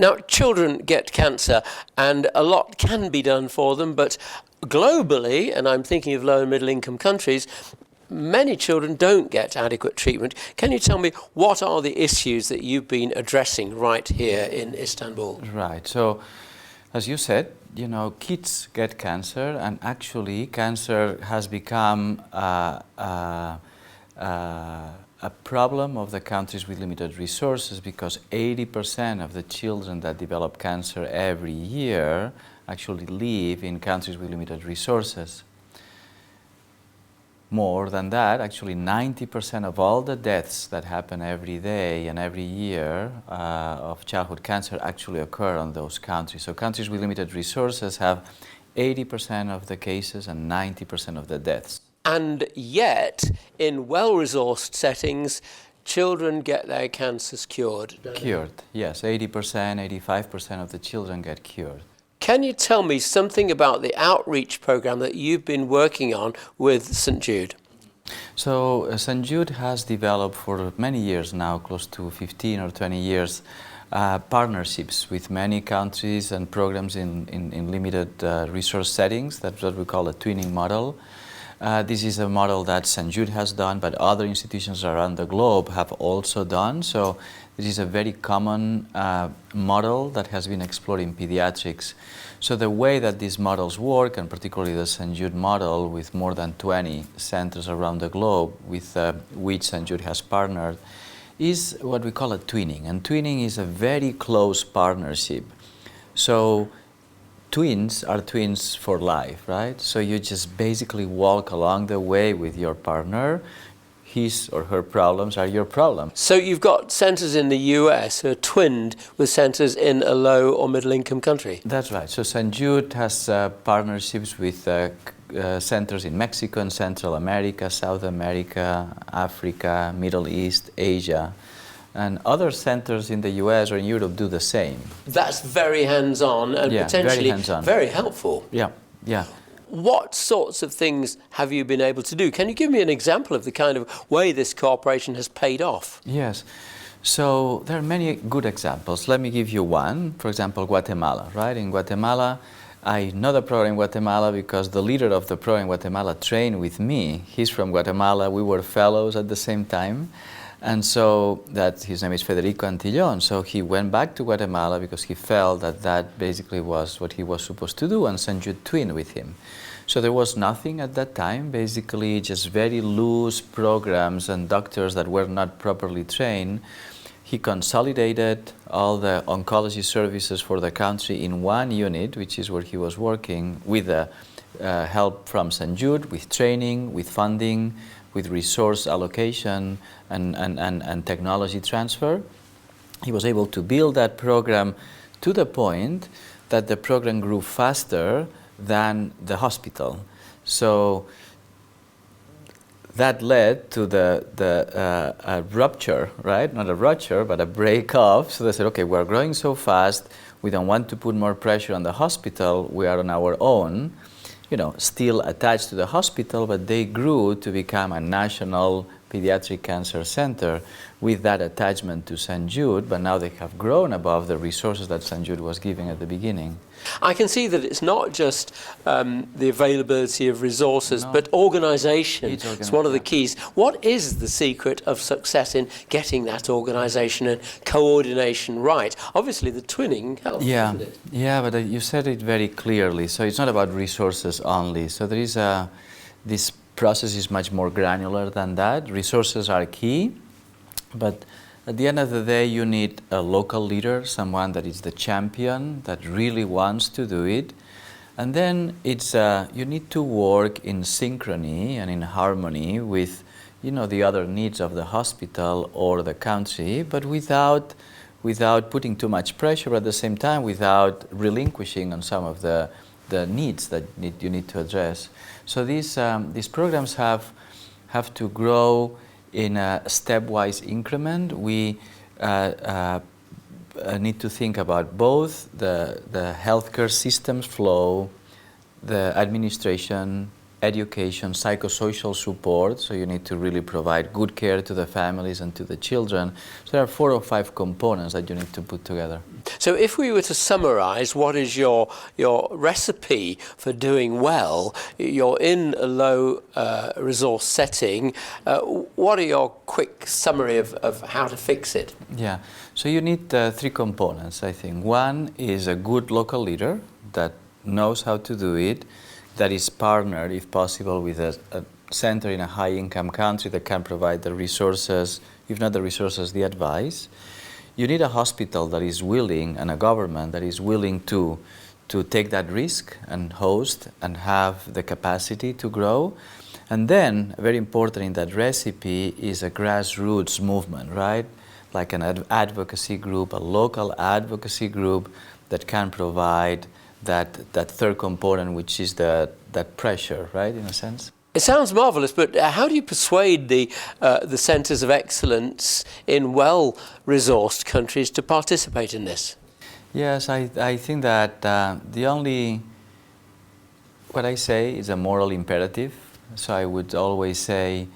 Now, children get cancer and a lot can be done for them, but globally, and I'm thinking of low and middle income countries, many children don't get adequate treatment. Can you tell me what are the issues that you've been addressing right here in Istanbul? Right. So, as you said, you know, kids get cancer, and actually cancer has become a problem of the countries with limited resources, because 80% of the children that develop cancer every year actually live in countries with limited resources. More than that, actually 90% of all the deaths that happen every day and every year of childhood cancer actually occur in those countries. So countries with limited resources have 80% of the cases and 90% of the deaths. And yet, in well-resourced settings, children get their cancers cured, don't they? Cured, yes. 80%, 85% of the children get cured. Can you tell me something about the outreach program that you've been working on with St. Jude? So St. Jude has developed for many years now, close to 15 or 20 years, partnerships with many countries and programs in limited resource settings. That's what we call a twinning model. This is a model that St. Jude has done, but other institutions around the globe have also done. So this is a very common model that has been explored in pediatrics. So the way that these models work, and particularly the St. Jude model with more than 20 centers around the globe with which St. Jude has partnered, is what we call a twinning. And twinning is a very close partnership. So twins are twins for life, right? So you just basically walk along the way with your partner. His or her problems are your problems. So you've got centres in the US who are twinned with centres in a low or middle income country? That's right. So St. Jude has partnerships with centres in Mexico and Central America, South America, Africa, Middle East, Asia. And other centers in the US or in Europe do the same. That's very hands-on and potentially very helpful. Yeah. What sorts of things have you been able to do? Can you give me an example of the kind of way this cooperation has paid off? Yes. So there are many good examples. Let me give you one. For example, Guatemala, right? In Guatemala, I know the program in Guatemala because the leader of the program in Guatemala trained with me. He's from Guatemala. We were fellows at the same time. And so his name is Federico Antillon. So he went back to Guatemala because he felt that that basically was what he was supposed to do, and St. Jude twinned with him. So there was nothing at that time, basically just very loose programs and doctors that were not properly trained. He consolidated all the oncology services for the country in one unit, which is where he was working, with the help from St. Jude, with training, with funding, with resource allocation and technology transfer. He was able to build that program to the point that the program grew faster than the hospital. So that led to a rupture, right? Not a rupture, but a break off. So they said, okay, we're growing so fast, we don't want to put more pressure on the hospital, we are on our own. You know, still attached to the hospital, but they grew to become a national pediatric cancer center with that attachment to St. Jude, but now they have grown above the resources that St. Jude was giving at the beginning. I can see that it's not just the availability of resources, but organisation. It's one of the keys. What is the secret of success in getting that organisation and coordination right? Obviously, the twinning helps, doesn't it? Yeah, but you said it very clearly. So it's not about resources only. So there is this process is much more granular than that. Resources are key, but at the end of the day, you need a local leader, someone that is the champion, that really wants to do it. And then it's you need to work in synchrony and in harmony with, you know, the other needs of the hospital or the country, but without putting too much pressure, but at the same time without relinquishing on some of the needs that you need to address. So these programs have to grow in a stepwise increment. We need to think about both the healthcare systems flow, the administration, education, psychosocial support. So you need to really provide good care to the families and to the children. So there are 4 or 5 components that you need to put together. So if we were to summarize, what is your recipe for doing well? You're in a low resource setting. What are your quick summary of how to fix it? Yeah, so you need three components, I think. One is a good local leader that knows how to do it, that is partnered, if possible, with a center in a high-income country that can provide the resources, if not the resources, the advice. You need a hospital that is willing, and a government that is willing to take that risk and host and have the capacity to grow. And then, very important in that recipe is a grassroots movement, right? Like an advocacy group, a local advocacy group that can provide that third component, which is that pressure, right, in a sense. It sounds marvellous, but how do you persuade the centres of excellence in well-resourced countries to participate in this? Yes, I think that what I say is a moral imperative. So I would always say,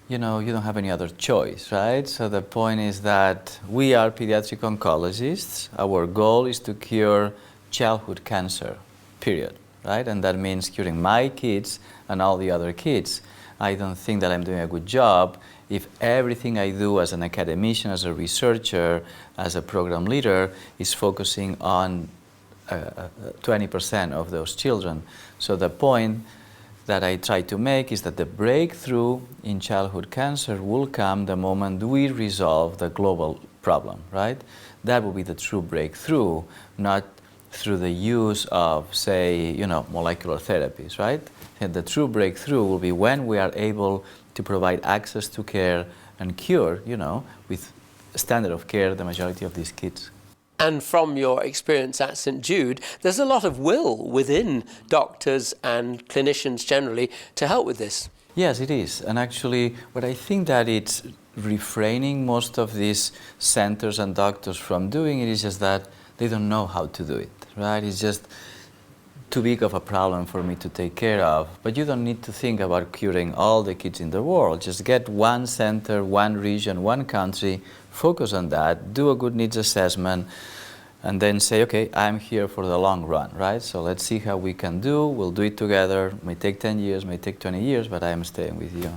you know, you don't have any other choice, right? So the point is that we are pediatric oncologists. Our goal is to cure childhood cancer, period, right? And that means curing my kids and all the other kids. I don't think that I'm doing a good job if everything I do as an academician, as a researcher, as a program leader is focusing on 20% of those children. So the point that I try to make is that the breakthrough in childhood cancer will come the moment we resolve the global problem, right? That will be the true breakthrough, not through the use of, say, you know, molecular therapies, right? And the true breakthrough will be when we are able to provide access to care and cure, you know, with standard of care, the majority of these kids. And from your experience at St Jude, there's a lot of will within doctors and clinicians generally to help with this. Yes, it is. And actually, what I think that it's refraining most of these centers and doctors from doing it is just that they don't know how to do it, right? It's just too big of a problem for me to take care of. But you don't need to think about curing all the kids in the world. Just get one center, one region, one country, focus on that, do a good needs assessment, and then say, okay, I'm here for the long run, right? So let's see how we can do. We'll do it together. It may take 10 years, may take 20 years, but I am staying with you.